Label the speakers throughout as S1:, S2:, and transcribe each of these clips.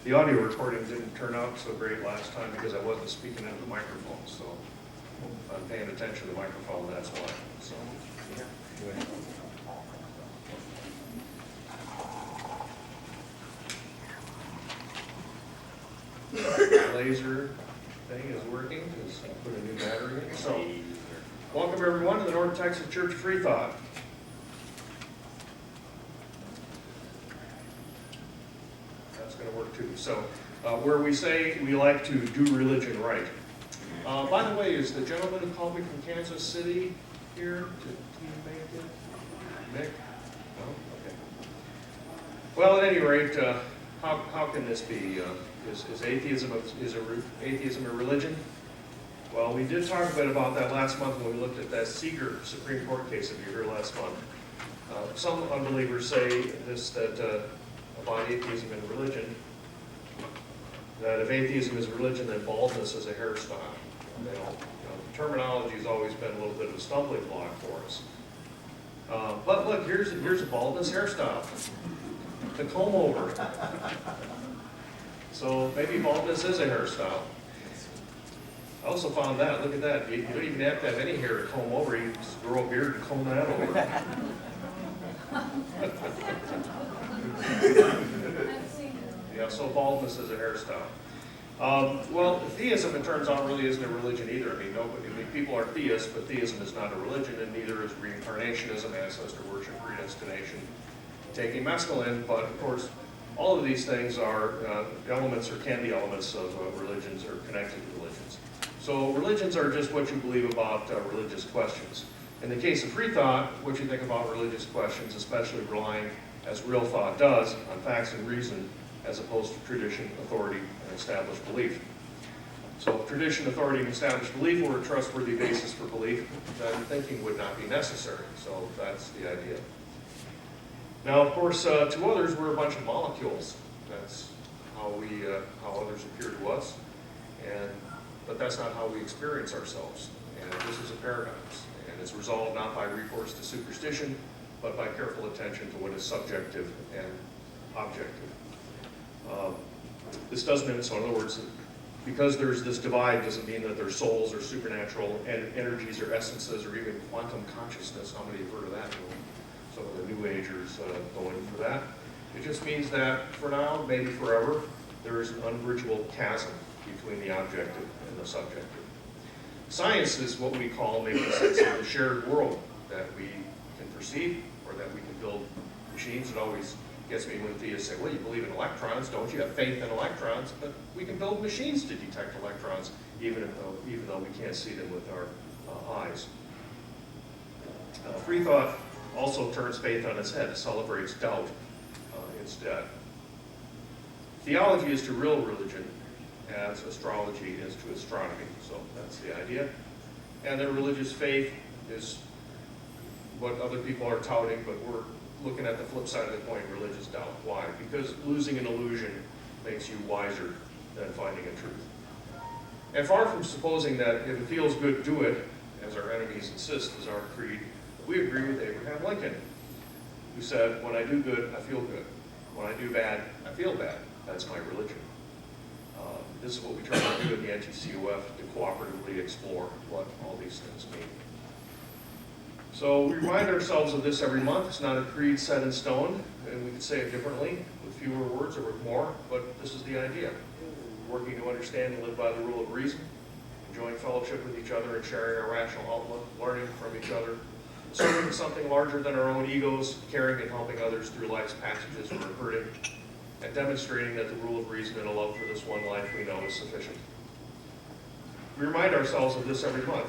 S1: The audio recording didn't turn out so great last time because I wasn't speaking into the microphone, so if I'm paying attention to the microphone, that's why. So, the laser thing is working because I put a new battery in. So, welcome everyone to the North Texas Church of Freethought. That's going to work too. So, where we say we like to do religion right. By the way, is the gentleman who called me from Kansas City here to make it? Nick? No? Okay. Well, at any rate, how can this be? Is atheism atheism a religion? Well, we did talk a bit about that last month when we looked at that Seeger Supreme Court case that you heard last month. Some unbelievers say that about atheism and religion, that if atheism is religion, then baldness is a hairstyle. Terminology has always been a little bit of a stumbling block for us. But look, here's a baldness hairstyle, the comb over. So maybe baldness is a hairstyle. I also found that, look at that, you don't even have to have any hair to comb over, you just grow a beard and comb that over. Yeah, so baldness is a hairstyle. Well, theism, it turns out, really isn't a religion either. I mean, people are theists, but theism is not a religion, and neither is reincarnationism, ancestor worship, predestination, taking mescaline. But of course, all of these things are elements, or can be elements of religions, or connected to religions. So religions are just what you believe about religious questions. In the case of Freethought, what you think about religious questions, especially relying, as real thought does, on facts and reason, as opposed to tradition, authority, and established belief. So if tradition, authority, and established belief were a trustworthy basis for belief, then thinking would not be necessary. So that's the idea. Now, of course, to others, we're a bunch of molecules. That's how others appear to us. But that's not how we experience ourselves. And this is a paradox. And it's resolved not by recourse to superstition, but by careful attention to what is subjective and objective. This doesn't mean, so in other words, because there's this divide doesn't mean that there's souls or supernatural energies or essences or even quantum consciousness. How many have heard of that? Some of the New Agers going for that. It just means that for now, maybe forever, there is an unbridgeable chasm between the objective and the subjective. Science is what we call maybe the sense of the shared world that we can perceive or that we can build machines. It always gets me when theists say, well, you believe in electrons, don't you? Have faith in electrons, but we can build machines to detect electrons even though we can't see them with our eyes. Freethought also turns faith on its head. It celebrates doubt instead. Theology is to real religion as astrology is to astronomy. So that's the idea. And their religious faith is what other people are touting, but we're looking at the flip side of the coin, religious doubt. Why? Because losing an illusion makes you wiser than finding a truth. And far from supposing that if it feels good, do it, as our enemies insist is our creed, we agree with Abraham Lincoln, who said, when I do good, I feel good. When I do bad, I feel bad. That's my religion. This is what we try to do in the NTCOF, to cooperatively explore what all these things mean. So we remind ourselves of this every month. It's not a creed set in stone, and we could say it differently, with fewer words or with more, but this is the idea. Working to understand and live by the rule of reason, enjoying fellowship with each other and sharing our rational outlook, learning from each other, serving something larger than our own egos, caring and helping others through life's passages when we're hurting, and demonstrating that the rule of reason and a love for this one life we know is sufficient. We remind ourselves of this every month,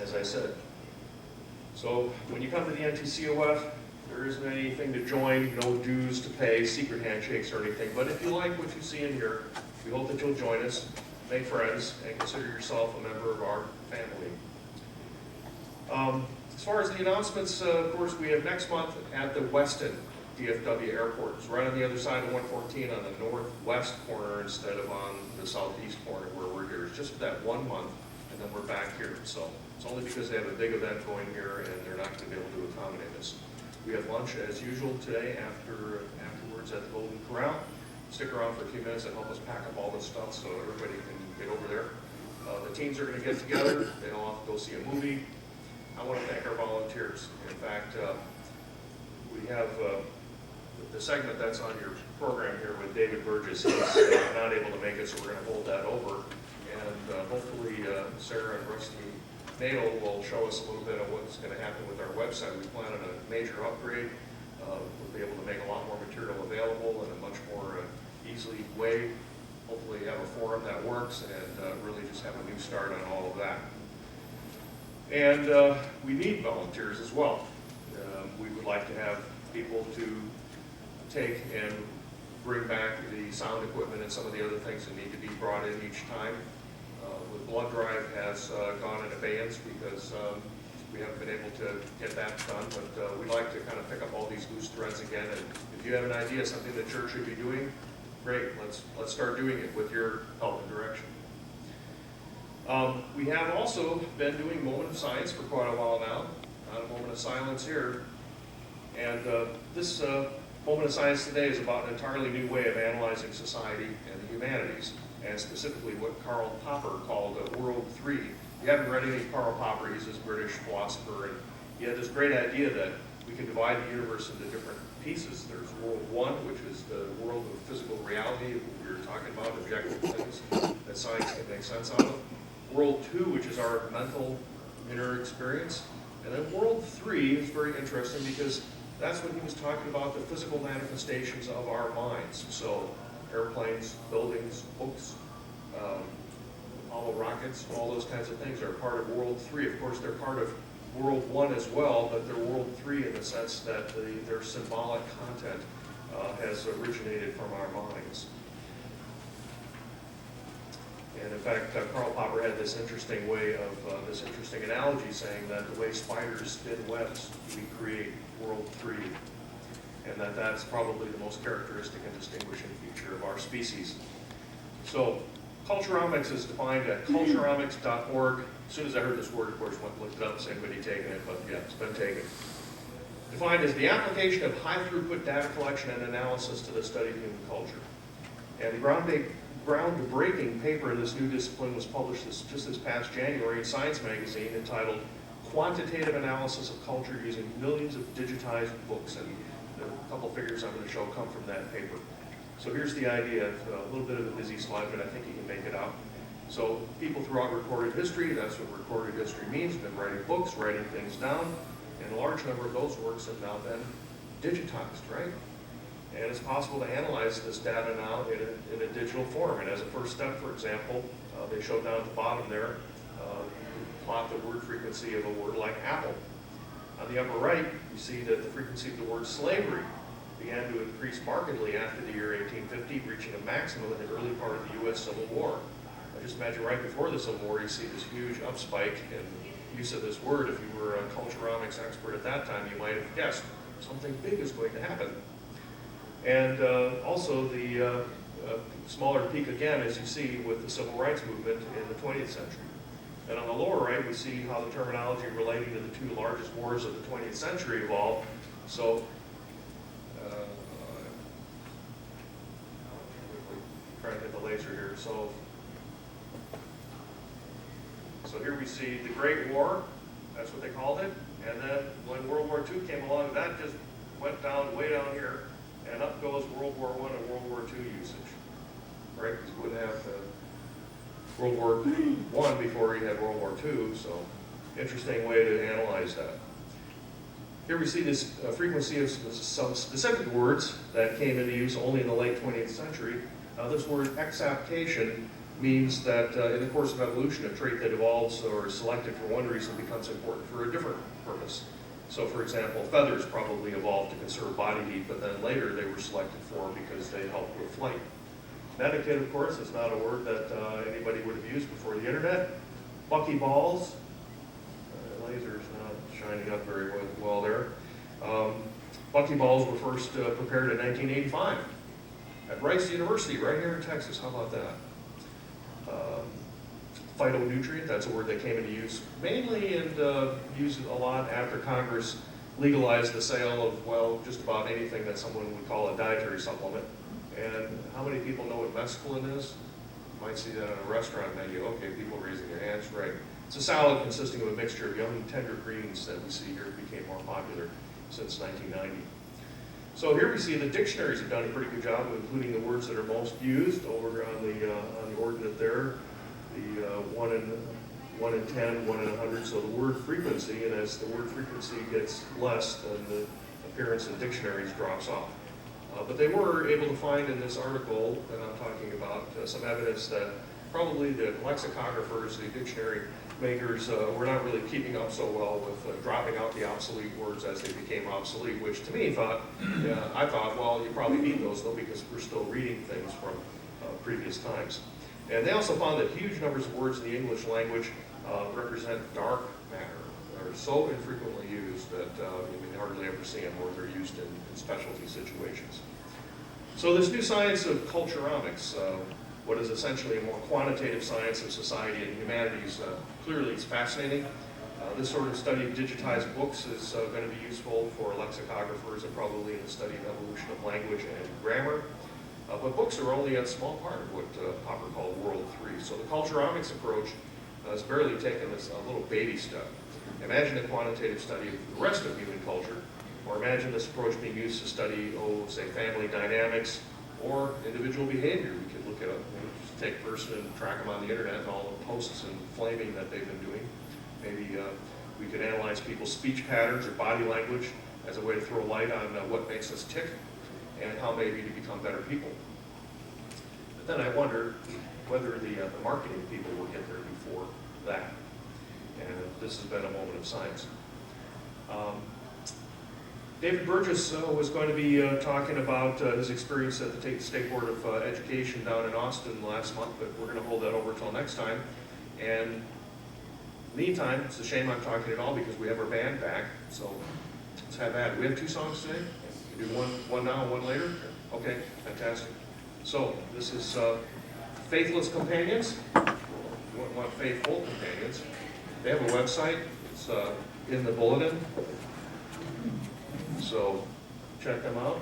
S1: as I said. So when you come to the NTCOF, there isn't anything to join, no dues to pay, secret handshakes or anything, but if you like what you see in here, we hope that you'll join us, make friends, and consider yourself a member of our family. As far as the announcements, of course, we have next month at the Weston DFW Airport. It's right on the other side of 114 on the northwest corner instead of on the southeast corner where we're here. It's just for that 1 month, and then we're back here. So it's only because they have a big event going here and they're not going to be able to accommodate us. We have lunch as usual today afterwards at the Golden Corral. Stick around for a few minutes and help us pack up all this stuff so everybody can get over there. The teams are going to get together. They all have to go see a movie. I want to thank our volunteers. In fact, we have the segment that's on your program here with David Burgess. He's not able to make it, so we're going to hold that over. And hopefully Sarah and Rusty Nadel will show us a little bit of what's going to happen with our website. We plan on a major upgrade. We'll be able to make a lot more material available in a much more easily way. Hopefully have a forum that works and really just have a new start on all of that. And we need volunteers as well. We would like to have people to take and bring back the sound equipment and some of the other things that need to be brought in each time. The blood drive has gone in abeyance because we haven't been able to get that done, but we'd like to kind of pick up all these loose threads again. And if you have an idea, something the church should be doing, great, let's start doing it with your help and direction. We have also been doing Moment of Science for quite a while now. Not a moment of silence here. And this Moment of Science today is about an entirely new way of analyzing society and the humanities, and specifically what Karl Popper called World 3. If you haven't read any Karl Popper, he's this British philosopher, and he had this great idea that we can divide the universe into different pieces. There's World 1, which is the world of physical reality, what we were talking about, objective things that science can make sense out of. World 2, which is our mental inner experience. And then World 3 is very interesting because that's when he was talking about the physical manifestations of our minds. So airplanes, buildings, books, Apollo rockets, all those kinds of things are part of World 3. Of course, they're part of World 1 as well, but they're World 3 in the sense that their symbolic content has originated from our minds. And in fact, Karl Popper had this interesting way of, this interesting analogy saying that the way spiders spin webs, we create World 3. And that's probably the most characteristic and distinguishing feature of our species. So, culturomics is defined at culturomics.org. As soon as I heard this word, of course, went and looked it up, so anybody taken it, but yeah, it's been taken. Defined as the application of high-throughput data collection and analysis to the study of human culture. And the groundbreaking paper in this new discipline was published just this past January in Science magazine entitled Quantitative Analysis of Culture Using Millions of Digitized Books. And a couple figures I'm going to show come from that paper. So here's the idea, a little bit of a busy slide, but I think you can make it out. So people throughout recorded history, that's what recorded history means, been writing books, writing things down, and a large number of those works have now been digitized, right? And it's possible to analyze this data now in a digital form. And as a first step, for example, they show down at the bottom there, plot the word frequency of a word like apple. On the upper right, you see that the frequency of the word slavery began to increase markedly after the year 1850, reaching a maximum in the early part of the U.S. Civil War. I just imagine right before the Civil War, you see this huge upspike in use of this word. If you were a culturomics expert at that time, you might have guessed something big is going to happen. And also the smaller peak again, as you see, with the Civil Rights Movement in the 20th century. And on the lower right, we see how the terminology relating to the two largest wars of the 20th century evolved. So, trying to hit the laser here. So here we see the Great War, that's what they called it. And then when World War II came along, that just went down, way down here, and up goes World War I and World War II usage. Right? Because we wouldn't have World War I before you had World War II, so interesting way to analyze that. Here we see this frequency of some specific words that came into use only in the late 20th century. This word exaptation means that in the course of evolution, a trait that evolves or is selected for one reason becomes important for a different purpose. So for example, feathers probably evolved to conserve body heat, but then later they were selected for because they helped with flight. Etiquette, of course, is not a word that anybody would have used before the internet. Buckyballs, laser's not shining up very well there. Buckyballs were first prepared in 1985 at Rice University, right here in Texas. How about that? Phytonutrient, that's a word that came into use mainly and used a lot after Congress legalized the sale of, well, just about anything that someone would call a dietary supplement. And how many people know what mescaline is? You might see that on a restaurant menu. Okay, people raising their hands, right. It's a salad consisting of a mixture of young tender greens that we see here became more popular since 1990. So here we see the dictionaries have done a pretty good job of including the words that are most used over on the ordinate there. The 1 in 10, 1 in 100, so the word frequency, and as the word frequency gets less, then the appearance in dictionaries drops off. But they were able to find in this article that I'm talking about some evidence that probably the lexicographers, the dictionary makers, were not really keeping up so well with dropping out the obsolete words as they became obsolete, which to me I thought, well, you probably need those though because we're still reading things from previous times. And they also found that huge numbers of words in the English language represent dark matter. They're so infrequently used that you may hardly ever see them, or they're used in specialty situations. So this new science of culturomics, what is essentially a more quantitative science of society and humanities, clearly it's fascinating. This sort of study of digitized books is going to be useful for lexicographers and probably in the study of evolution of language and grammar. But books are only a small part of what Popper called World 3. So the culturomics approach has barely taken this a little baby step. Imagine a quantitative study of the rest of human culture, or imagine this approach being used to study, say, family dynamics or individual behavior. We could look at just take a person and track them on the internet and all the posts and flaming that they've been doing. Maybe we could analyze people's speech patterns or body language as a way to throw light on what makes us tick and how maybe to become better people. But then I wonder whether the marketing people will get there before that. And this has been a moment of science. David Burgess was going to be talking about his experience at the State Board of Education down in Austin last month, but we're going to hold that over until next time. And meantime, it's a shame I'm talking at all because we have our band back, so let's have that. We have 2 songs today. We do one now and one later? Okay, fantastic. So this is Faithless Companions. You want faithful companions. They have a website. It's in the bulletin. So check them out.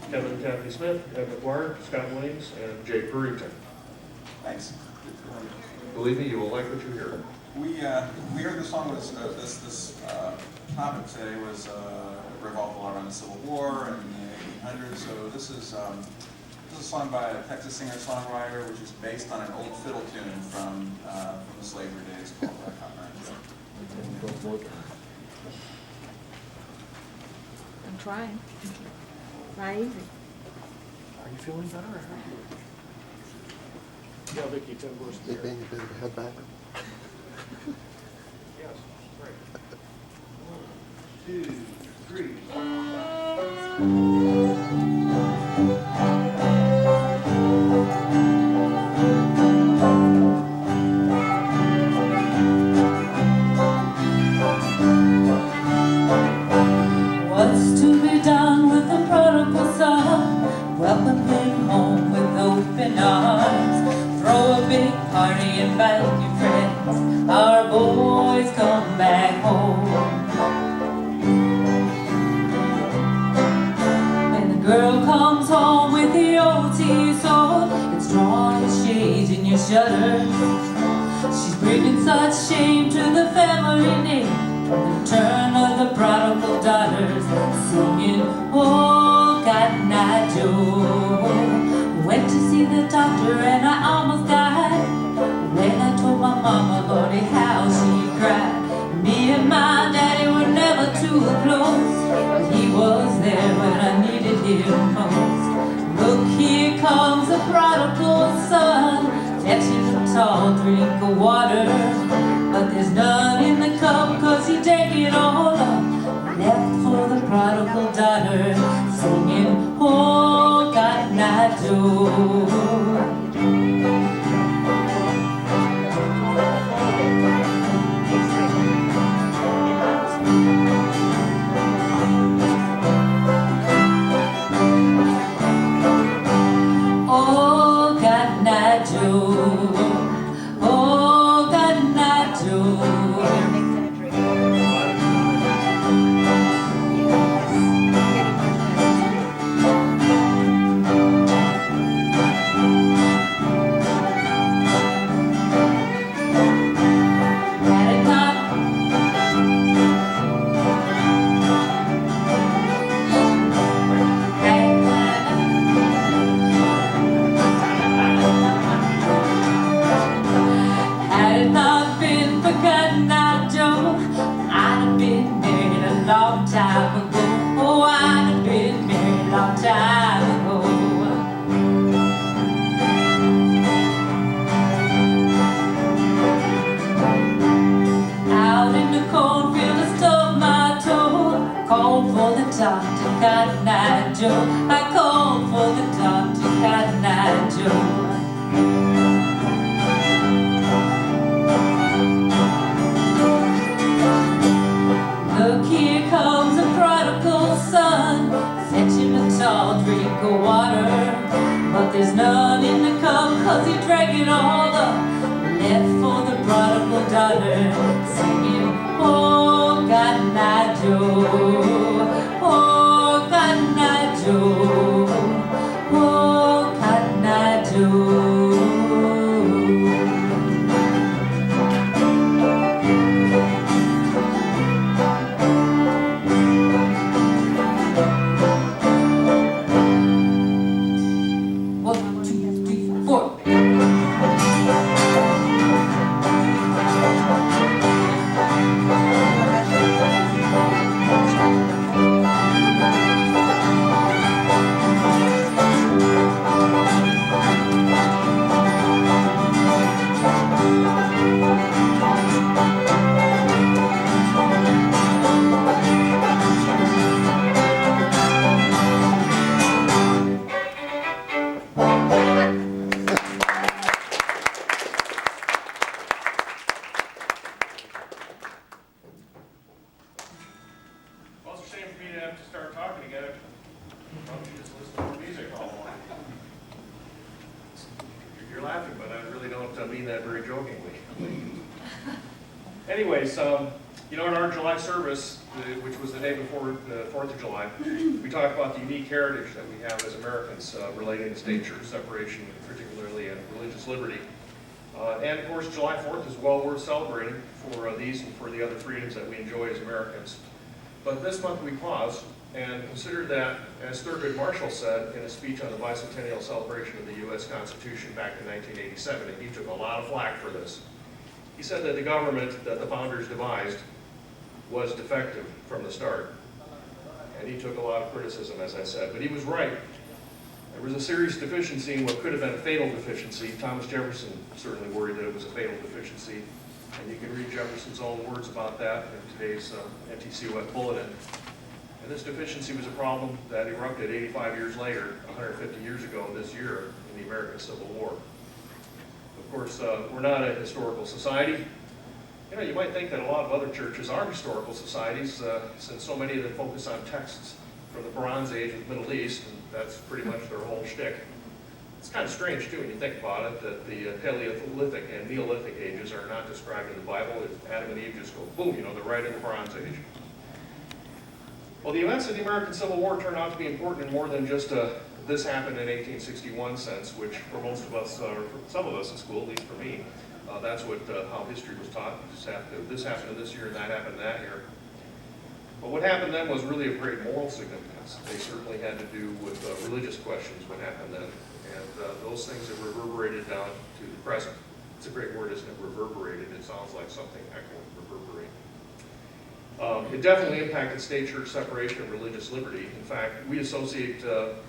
S1: Kevin and Kathy Smith, Ed McGuire, Scott Williams, and Jay Purrington.
S2: Thanks.
S1: Believe me, you will like what you hear.
S2: We heard the song was this topic today was revolved a lot around the Civil War and the 1800s. So this is a song by a Texas singer-songwriter, which is based on an old fiddle tune from the slavery days called Cotton.
S3: I'm trying. Not easy.
S1: Are you feeling better? Or yeah, Vicki, 10 verses.
S4: They bang your head back.
S1: Yes, right. 1, 2, 3.
S5: What's to be done with the prodigal son? Welcome him home with open arms. Throw a big party, invite your friends. Our boys come back home. When the girl comes home with the old tea sword, it's drawing its shades in your shutters. She's bringing such shame to the family name. The return of the prodigal daughters, singing, oh, Cotton Eye Joe. Went to see the doctor and I almost died. When I told my mama, Lordy, how she cried. Me and my daddy were never too close, but he was there when I needed him most. Look, here comes the prodigal son, fetching a tall drink of water. But there's none in the cup, cause he take it all up. Left for the prodigal daughter, singing, oh, Cotton Eye Joe. Oh, Cotton Eye Joe. Oh, Cotton Eye Joe. I called for the doctor, Cotton Eye Joe. Look, here comes a prodigal son, fetching a tall drink of water. But there's none in the cup, 'cause he drank it all up, left for the prodigal daughter, singing, oh, Cotton Eye Joe, oh, Cotton Eye Joe, oh, Cotton Eye Joe. One, two, three, four.
S1: Well, it's a shame for me to have to start talking again. Probably should just listen to more music all morning. You're laughing, but I really don't mean that very jokingly. Anyways, in our July service, which was the day before the 4th of July, we talked about the unique heritage that we have as Americans relating to state church separation, particularly in religious liberty. And of course, July 4th is well worth celebrating for these and for the other freedoms that we enjoy as Americans. But this month we pause and consider that, as Thurgood Marshall said in a speech on the bicentennial celebration of the U.S. Constitution back in 1987, and he took a lot of flack for this. He said that the government that the founders devised was defective from the start. And he took a lot of criticism, as I said, but he was right. There was a serious deficiency in what could have been a fatal deficiency. Thomas Jefferson certainly worried that it was a fatal deficiency. And you can read Jefferson's own words about that in today's NTCOF bulletin. And this deficiency was a problem that erupted 85 years later, 150 years ago this year, in the American Civil War. Of course, we're not a historical society. You might think that a lot of other churches are historical societies, since so many of them focus on texts from the Bronze Age of the Middle East, and that's pretty much their whole shtick. It's kind of strange, too, when you think about it, that the Paleolithic and Neolithic ages are not described in the Bible. Adam and Eve just go, boom, they're right in the Bronze Age. Well, the events of the American Civil War turned out to be important in more than just this happened in 1861 sense, which for most of us, or for some of us in school, at least for me, that's how history was taught. This happened this year and that happened that year. But what happened then was really of great moral significance. They certainly had to do with religious questions, what happened then. And those things have reverberated down to the present. It's a great word, isn't it? Reverberated. It sounds like something echoing, reverberate. It definitely impacted state church separation and religious liberty. In fact, we associate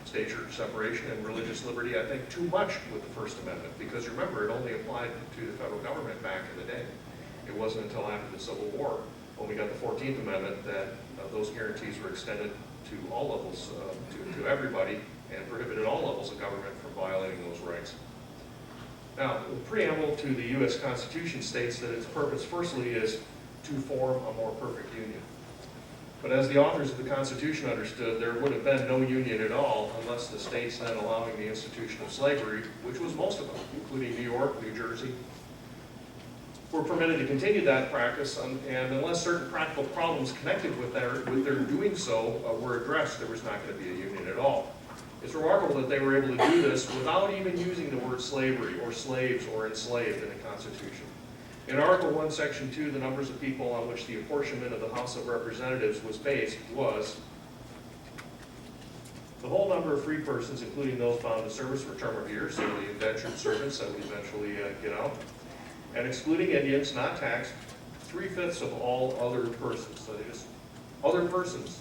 S1: state church separation and religious liberty, I think, too much with the First Amendment, because remember, it only applied to the federal government back in the day. It wasn't until after the Civil War, when we got the 14th Amendment, that those guarantees were extended to all levels, to everybody, and prohibited all levels of government from violating those rights. Now, the preamble to the U.S. Constitution states that its purpose, firstly, is to form a more perfect union. But as the authors of the Constitution understood, there would have been no union at all unless the states then allowing the institution of slavery, which was most of them, including New York, New Jersey, were permitted to continue that practice, and unless certain practical problems connected with their doing so were addressed, there was not going to be a union at all. It's remarkable that they were able to do this without even using the word slavery or slaves or enslaved in the Constitution. In Article 1, Section 2, the numbers of people on which the apportionment of the House of Representatives was based was the whole number of free persons, including those bound to service for a term of years, so the indentured servants that we eventually get out, and excluding Indians, not taxed, 3/5 of all other persons. So they just, other persons,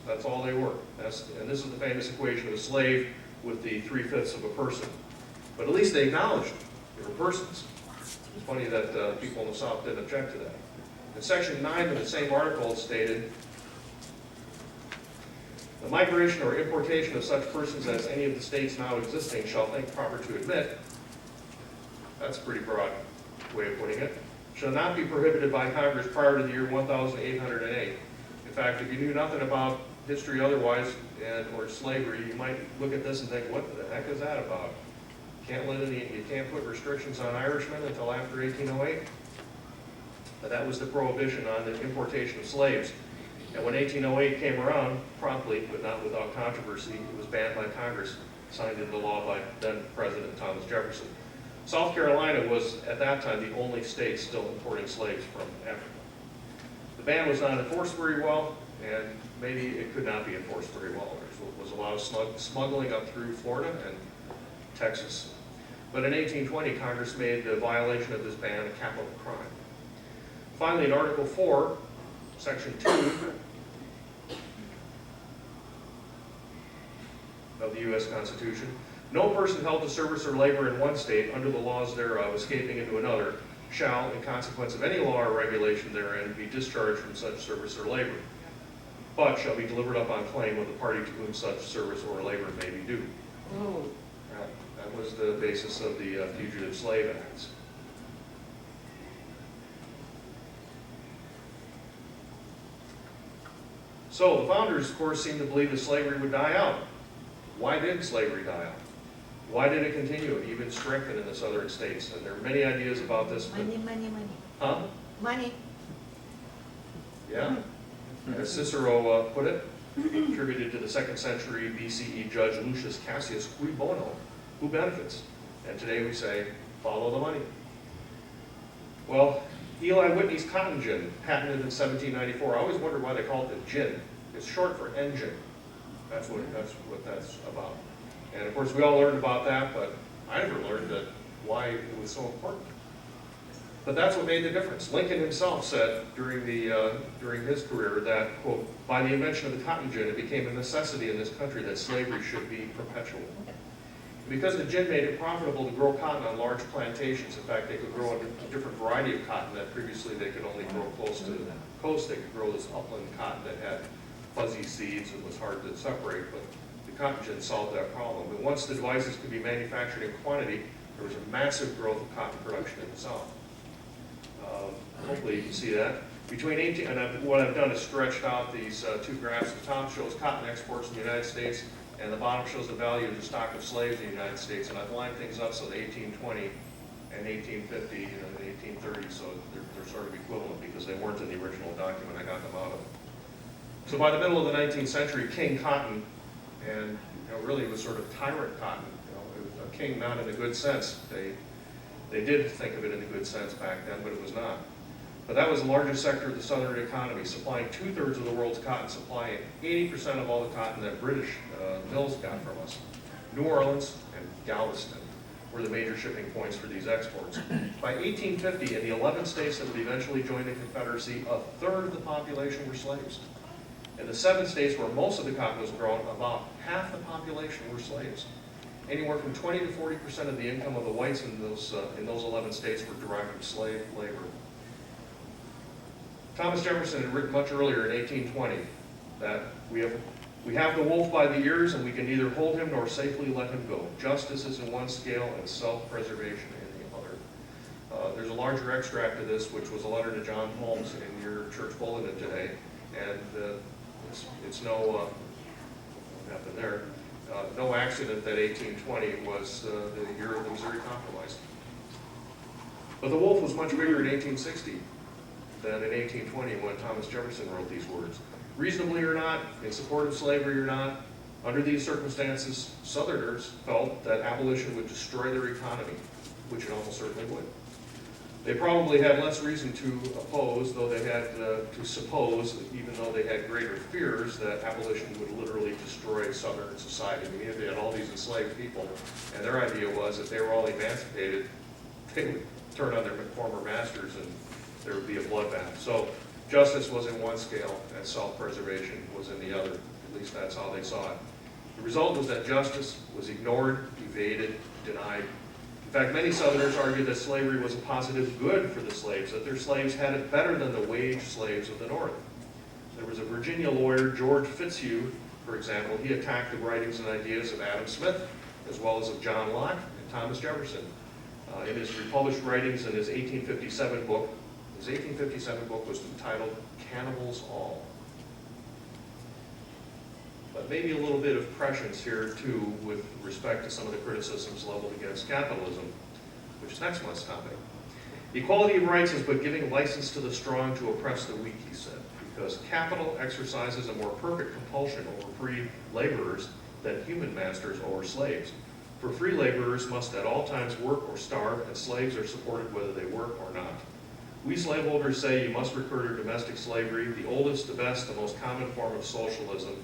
S1: that's all they were. And this is the famous equation of a slave with the 3/5 of a person. But at least they acknowledged they were persons. It's funny that people in the South didn't object to that. In Section 9 of the same article, it stated, The migration or importation of such persons as any of the states now existing shall think proper to admit, that's a pretty broad way of putting it, shall not be prohibited by Congress prior to the year 1808. In fact, if you knew nothing about history otherwise or slavery, you might look at this and think, what the heck is that about? You can't put restrictions on Irishmen until after 1808? But that was the prohibition on the importation of slaves. And when 1808 came around, promptly, but not without controversy, it was banned by Congress, signed into law by then President Thomas Jefferson. South Carolina was, at that time, the only state still importing slaves from Africa. The ban was not enforced very well, and maybe it could not be enforced very well. There was a lot of smuggling up through Florida and Texas. But in 1820, Congress made the violation of this ban a capital crime. Finally, in Article 4, Section 2 of the U.S. Constitution, no person held to service or labor in one state under the laws thereof, escaping into another, shall, in consequence of any law or regulation therein, be discharged from such service or labor, but shall be delivered up on claim of the party to whom such service or labor may be due.
S3: Oh,
S1: That was the basis of the Fugitive Slave Acts. So the founders, of course, seemed to believe that slavery would die out. Why did slavery die out? Why did it continue and even strengthen in the southern states? And there are many ideas about this. But,
S3: money.
S1: huh?
S3: Money.
S1: Yeah. As Cicero put it, attributed to the 2nd century BCE judge Lucius Cassius, cui bono, who benefits? And today we say, follow the money. Well, Eli Whitney's cotton gin, patented in 1794. I always wondered why they called it gin. It's short for engine. That's what that's about. And of course, we all learned about that, but I never learned why it was so important. But that's what made the difference. Lincoln himself said during his career that, quote, by the invention of the cotton gin, it became a necessity in this country that slavery should be perpetual. Because the gin made it profitable to grow cotton on large plantations. In fact, they could grow a different variety of cotton that previously they could only grow close to the coast. They could grow this upland cotton that had fuzzy seeds and was hard to separate, but the cotton gin solved that problem. And once the devices could be manufactured in quantity, there was a massive growth of cotton production in the South. Hopefully you can see that. Between 18, and what I've done is stretched out these two graphs. The top shows cotton exports in the United States, and the bottom shows the value of the stock of slaves in the United States. And I've lined things up so the 1820 and 1850 and 1830, so they're sort of equivalent because they weren't in the original document I got them out of. So by the middle of the 19th century, King Cotton, and really it was sort of tyrant cotton, it was a king not in a good sense. They did think of it in a good sense back then, but it was not. But that was the largest sector of the southern economy, supplying 2/3 of the world's cotton supply and 80% of all the cotton that British mills got from us. New Orleans and Galveston were the major shipping points for these exports. By 1850, in the 11 states that would eventually join the Confederacy, 1/3 of the population were slaves. In the 7 states where most of the cotton was grown, about half the population were slaves. Anywhere from 20 to 40% of the income of the whites in those 11 states were derived from slave labor. Thomas Jefferson had written much earlier in 1820 that we have the wolf by the ears and we can neither hold him nor safely let him go. Justice is in one scale and self-preservation in the other. There's a larger extract of this, which was a letter to John Holmes in your church bulletin today, and it's no nothing there. No accident that 1820 was the year of the Missouri Compromise. But the wolf was much bigger in 1860 than in 1820 when Thomas Jefferson wrote these words. Reasonably or not, in support of slavery or not, under these circumstances, Southerners felt that abolition would destroy their economy, which it almost certainly would. They probably had less reason to oppose, though they had to suppose, even though they had greater fears, that abolition would literally destroy Southern society. I mean, they had all these enslaved people, and their idea was if they were all emancipated, they would turn on their former masters and there would be a bloodbath. So justice was in one scale and self-preservation was in the other. At least that's how they saw it. The result was that justice was ignored, evaded, denied. In fact, many Southerners argued that slavery was a positive good for the slaves, that their slaves had it better than the wage slaves of the North. There was a Virginia lawyer, George Fitzhugh, For example, he attacked the writings and ideas of Adam Smith, as well as of John Locke and Thomas Jefferson. In his republished writings in his 1857 book, was entitled Cannibals All. But maybe a little bit of prescience here too with respect to some of the criticisms leveled against capitalism, which is next month's topic. Equality of rights is but giving license to the strong to oppress the weak, he said, because capital exercises a more perfect compulsion over free laborers than human masters over slaves. For free laborers must at all times work or starve, and slaves are supported whether they work or not. We slaveholders say you must recur to domestic slavery, the oldest, the best, the most common form of socialism,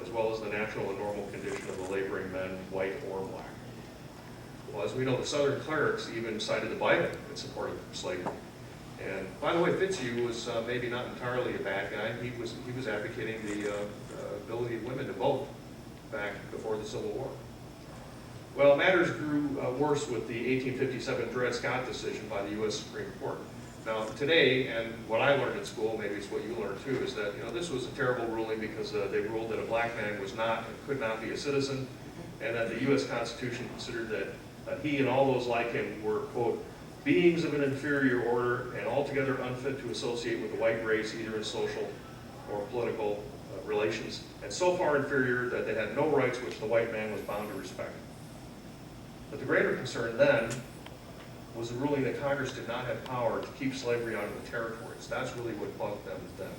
S1: as well as the natural and normal condition of the laboring men, white or black. Well, as we know, the Southern clerics even cited the Bible in support of slavery. And by the way, Fitzhugh was maybe not entirely a bad guy. He was advocating the ability of women to vote back before the Civil War. Well, matters grew worse with the 1857 Dred Scott decision by the U.S. Supreme Court. Now, today, and what I learned at school, maybe it's what you learned too, is that this was a terrible ruling because they ruled that a black man was not and could not be a citizen, and that the U.S. Constitution considered that he and all those like him were, quote, beings of an inferior order and altogether unfit to associate with the white race, either in social or political relations, and so far inferior that they had no rights which the white man was bound to respect. But the greater concern then was the ruling that Congress did not have power to keep slavery out of the territories. That's really what bugged them then.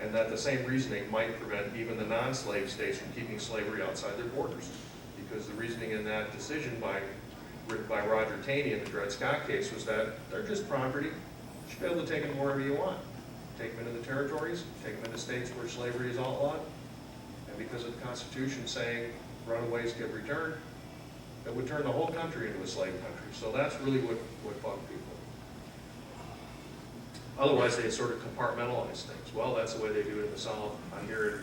S1: And that the same reasoning might prevent even the non-slave states from keeping slavery outside their borders. Because the reasoning in that decision written by Roger Taney in the Dred Scott case was that they're just property. You should be able to take them wherever you want. Take them into the territories, take them into states where slavery is outlawed. And because of the Constitution saying runaways get returned, it would turn the whole country into a slave country. So that's really what bugged people. Otherwise, they sort of compartmentalize things. Well, that's the way they do it in the South. I'm here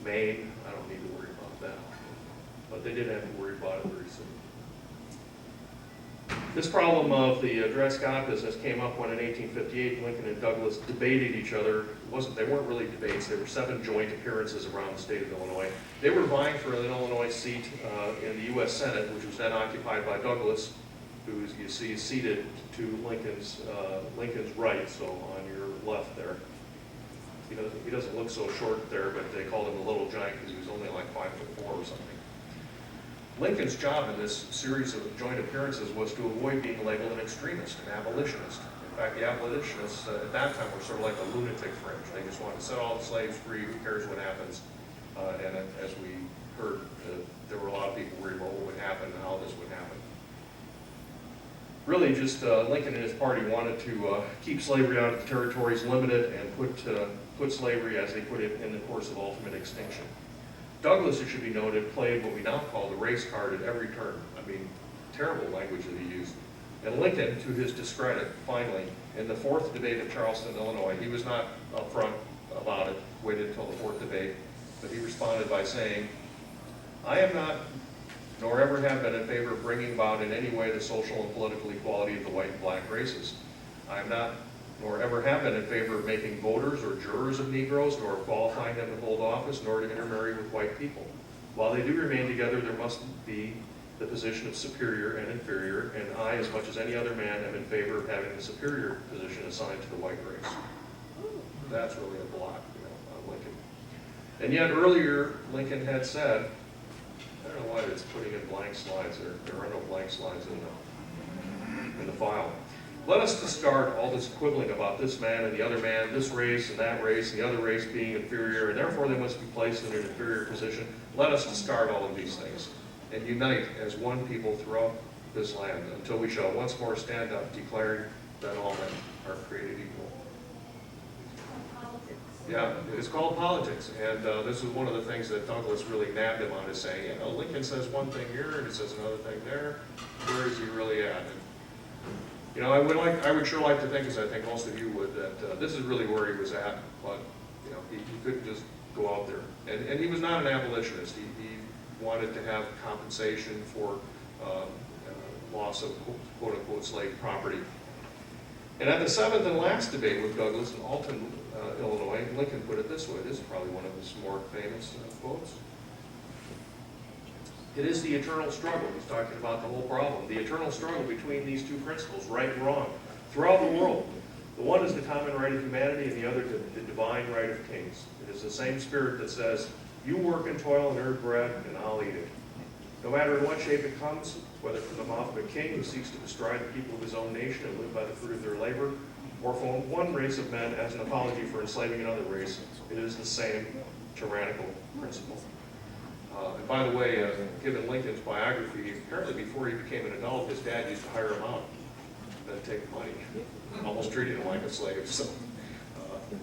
S1: in Maine. I don't need to worry about that. But they did have to worry about it very soon. This problem of the Dred Scott business came up when in 1858 Lincoln and Douglas debated each other. They weren't really debates, they were 7 joint appearances around the state of Illinois. They were vying for an Illinois seat in the U.S. Senate, which was then occupied by Douglas, who you see is seated to Lincoln's right, so on your left there. He doesn't look so short there, but they called him a little giant because he was only like 5'4" or something. Lincoln's job in this series of joint appearances was to avoid being labeled an extremist, an abolitionist. In fact, the abolitionists at that time were sort of like a lunatic fringe. They just wanted to set all the slaves free, who cares what happens? And as we heard, there were a lot of people worried about what would happen and how this would happen. Really just Lincoln and his party wanted to keep slavery out of the territories, limit it, and put slavery, as they put it, in the course of ultimate extinction. Douglas, it should be noted, played what we now call the race card at every turn. I mean, terrible language that he used. And Lincoln, to his discredit, finally, in the 4th debate at Charleston, Illinois, he was not upfront about it, waited until the 4th debate, but he responded by saying, I am not, nor ever have been in favor of bringing about in any way the social and political equality of the white and black races. I am not, nor ever have been in favor of making voters or jurors of Negroes, nor qualifying them to hold office, nor to intermarry with white people. While they do remain together, there must be the position of superior and inferior, and I, as much as any other man, am in favor of having the superior position assigned to the white race. That's really a block, on Lincoln. And yet earlier, Lincoln had said, I don't know why it's putting in blank slides there. There are no blank slides in the file. Let us discard all this quibbling about this man and the other man, this race and that race, and the other race being inferior, and therefore they must be placed in an inferior position. Let us discard all of these things and unite as one people throughout this land until we shall once more stand up declaring that all men are created equal. Yeah, it's called politics, and this is one of the things that Douglas really nabbed him on, is saying, Lincoln says one thing here and he says another thing there. Where is he really at? And, I would sure like to think, as I think most of you would, that this is really where he was at, but he couldn't just go out there. And he was not an abolitionist. He wanted to have compensation for loss of quote-unquote slave property. And at the 7th and last debate with Douglas in Alton, Illinois, Lincoln put it this way. This is probably one of his more famous quotes. It is the eternal struggle. He's talking about the whole problem. The eternal struggle between these two principles, right and wrong, throughout the world. The one is the common right of humanity, and the other the divine right of kings. It is the same spirit that says, you work and toil and earn bread, and I'll eat it. No matter in what shape it comes, whether from the mouth of a king who seeks to bestride the people of his own nation and live by the fruit of their labor, or from one race of men as an apology for enslaving another race, it is the same tyrannical principle. And by the way, given Lincoln's biography, apparently before he became an adult, his dad used to hire him out and take money, almost treated him like a slave. So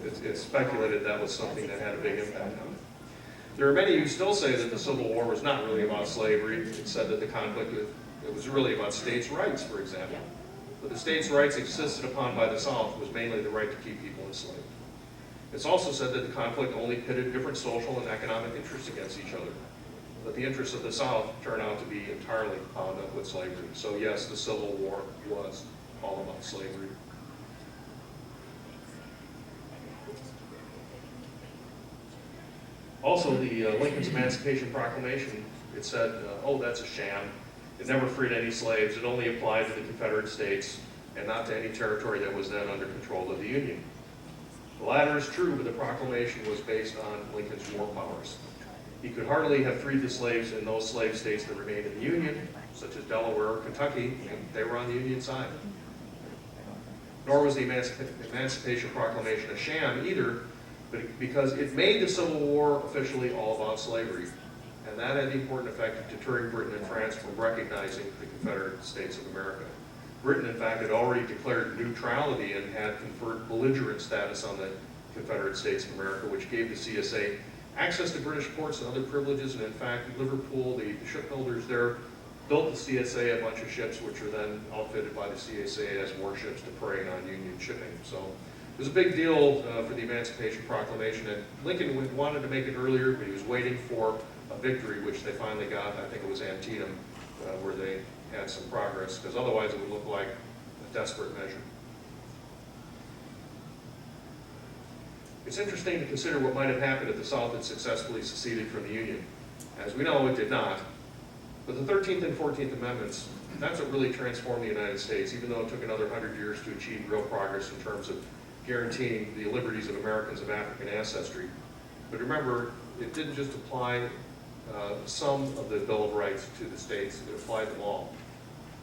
S1: it's speculated that was something that had a big impact on him. There are many who still say that the Civil War was not really about slavery. It said that the conflict, it was really about states' rights, for example. But the states' rights insisted upon by the South was mainly the right to keep people enslaved. It's also said that the conflict only pitted different social and economic interests against each other. But the interests of the South turned out to be entirely bound up with slavery. So yes, the Civil War was all about slavery. Also, the Lincoln's Emancipation Proclamation, it said, oh, that's a sham. It never freed any slaves. It only applied to the Confederate States and not to any territory that was then under control of the Union. The latter is true, but the proclamation was based on Lincoln's war powers. He could hardly have freed the slaves in those slave states that remained in the Union, such as Delaware or Kentucky, and they were on the Union side. Nor was the Emancipation Proclamation a sham either, but because it made the Civil War officially all about slavery. And that had the important effect of deterring Britain and France from recognizing the Confederate States of America. Britain, in fact, had already declared neutrality and had conferred belligerent status on the Confederate States of America, which gave the CSA access to British ports and other privileges. And in fact, Liverpool, the shipbuilders there, built the CSA a bunch of ships, which are then outfitted by the CSA as warships to prey on Union shipping. So it was a big deal for the Emancipation Proclamation, and Lincoln wanted to make it earlier, but he was waiting for a victory, which they finally got. I think it was Antietam, where they had some progress, because otherwise it would look like a desperate measure. It's interesting to consider what might have happened if the South had successfully seceded from the Union. As we know, it did not. But the 13th and 14th Amendments, that's what really transformed the United States, even though it took another 100 years to achieve real progress in terms of guaranteeing the liberties of Americans of African ancestry. But remember, it didn't just apply some of the Bill of Rights to the states, it applied them all.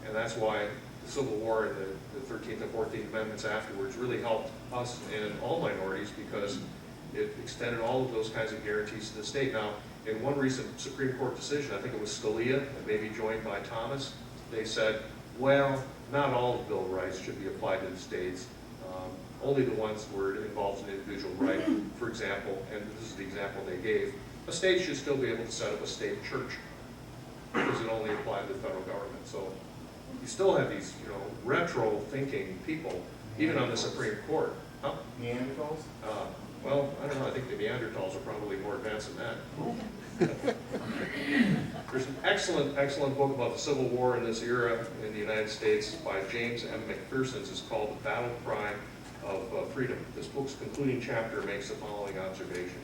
S1: And that's why the Civil War and the 13th and 14th Amendments afterwards really helped us and all minorities, because it extended all of those kinds of guarantees to the state. Now, in one recent Supreme Court decision, I think it was Scalia, and maybe joined by Thomas, they said, well, not all of the Bill of Rights should be applied to the states. Only the ones where it involves an individual right. For example, and this is the example they gave, a state should still be able to set up a state church because it only applied to the federal government. So you still have these, retro-thinking people, even on the Supreme Court. Huh?
S4: Neanderthals?
S1: Well, I don't know. I think the Neanderthals are probably more advanced than that. There's an excellent book about the Civil War in this era in the United States by James M. McPherson. It's called The Battle Cry of Freedom. This book's concluding chapter makes the following observation.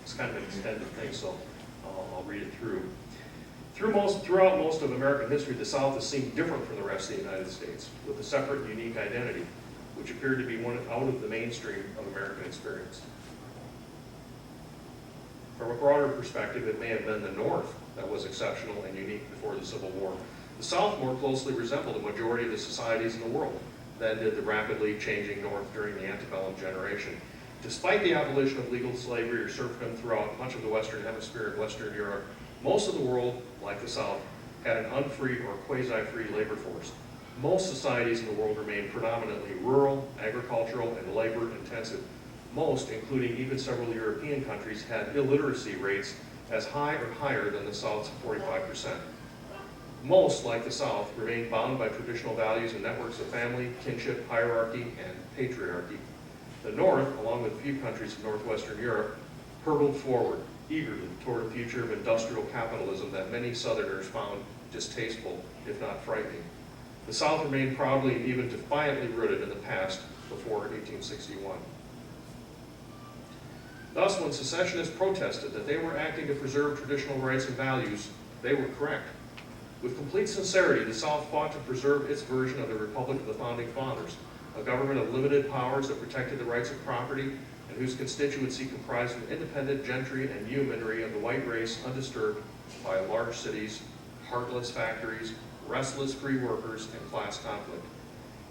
S1: It's kind of an extended thing, so I'll read it through. Throughout most of American history, the South has seemed different from the rest of the United States, with a separate, unique identity, which appeared to be one out of the mainstream of American experience. From a broader perspective, it may have been the North that was exceptional and unique before the Civil War. The South more closely resembled the majority of the societies in the world than did the rapidly changing North during the antebellum generation. Despite the abolition of legal slavery or serfdom throughout much of the Western Hemisphere and Western Europe, most of the world, like the South, had an unfree or quasi-free labor force. Most societies in the world remained predominantly rural, agricultural, and labor-intensive. Most, including even several European countries, had illiteracy rates as high or higher than the South's 45%. Most, like the South, remained bound by traditional values and networks of family, kinship, hierarchy, and patriarchy. The North, along with a few countries of northwestern Europe, hurtled forward, eagerly, toward a future of industrial capitalism that many Southerners found distasteful, if not frightening. The South remained proudly and even defiantly rooted in the past before 1861. Thus, when secessionists protested that they were acting to preserve traditional rights and values, they were correct. With complete sincerity, the South fought to preserve its version of the Republic of the Founding Fathers, a government of limited powers that protected the rights of property and whose constituency comprised an independent gentry and yeomanry of the white race undisturbed by large cities, heartless factories, restless free workers, and class conflict.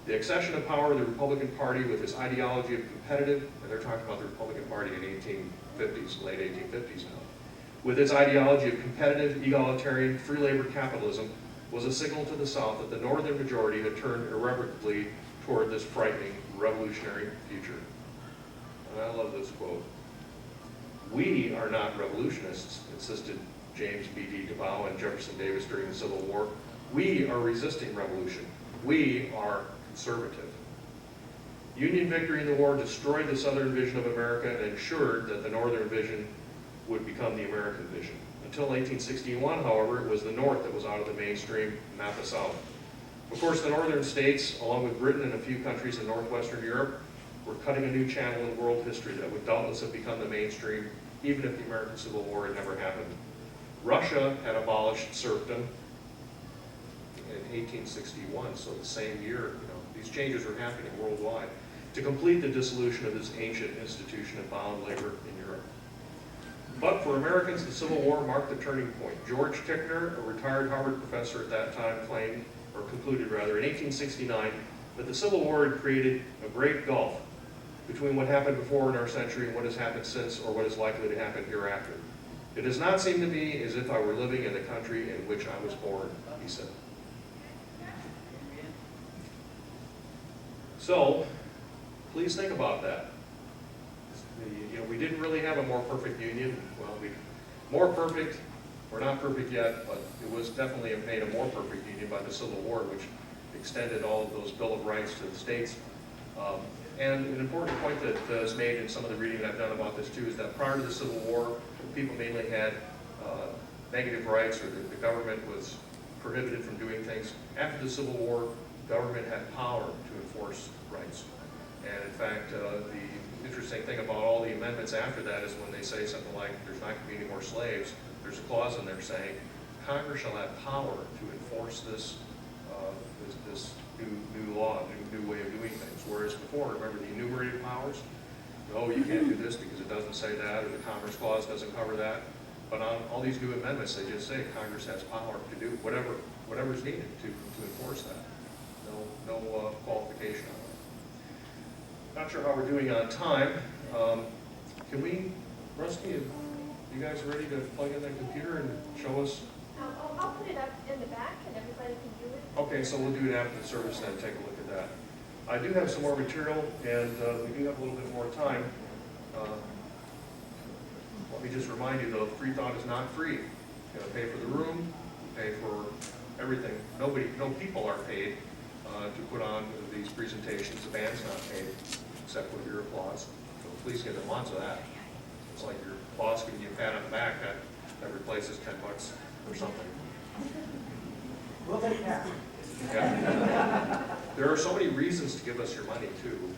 S1: The accession of power of the Republican Party with its ideology of competitive, and they're talking about the Republican Party in 1850s, late 1850s now, with its ideology of competitive, egalitarian, free labor capitalism was a signal to the South that the Northern majority had turned irrevocably toward this frightening, revolutionary future. And I love this quote. "We are not revolutionists," insisted James B.D. DeBow and Jefferson Davis during the Civil War. "We are resisting revolution. We are conservative." Union victory in the war destroyed the Southern vision of America and ensured that the Northern vision would become the American vision. Until 1861, however, it was the North that was out of the mainstream, not the South. Of course, the Northern states, along with Britain and a few countries in Northwestern Europe, were cutting a new channel in world history that would doubtless have become the mainstream, even if the American Civil War had never happened. Russia had abolished serfdom in 1861, so the same year, these changes were happening worldwide to complete the dissolution of this ancient institution of bound labor in Europe. But for Americans, the Civil War marked the turning point. George Tickner, a retired Harvard professor at that time, concluded in 1869, that the Civil War had created a great gulf between what happened before in our century and what has happened since, or what is likely to happen hereafter. "It does not seem to me as if I were living in the country in which I was born," he said. So, please think about that. We didn't really have a more perfect union. Well, more perfect, we're not perfect yet, but it was definitely made a more perfect union by the Civil War, which extended all of those Bill of Rights to the states. And an important point that is made in some of the reading I've done about this too is that prior to the Civil War, people mainly had negative rights, or the government was prohibited from doing things. After the Civil War, government had power to enforce rights. And in fact, the interesting thing about all the amendments after that is when they say something like, there's not going to be any more slaves, there's a clause in there saying, Congress shall have power to enforce this new law, new way of doing things. Whereas before, remember the enumerated powers? No, you can't do this because it doesn't say that, or the Commerce Clause doesn't cover that. But on all these new amendments, they just say Congress has power to do whatever's needed to enforce that. No qualification on it. Not sure how we're doing on time. Can we, Rusty, you guys ready to plug in the computer and show us?
S4: I'll put it up in the back and everybody can do it.
S1: Okay, so we'll do it after the service then, take a look at that. I do have some more material, and we do have a little bit more time. Let me just remind you, though, Freethought is not free. You got to pay for the room, pay for everything. No people are paid to put on these presentations. The band's not paid, except with your applause. So please get lots of that. It's like your boss giving you a pat on the back. That replaces $10 or something.
S6: We'll take that.
S1: Yeah. There are so many reasons to give us your money, too.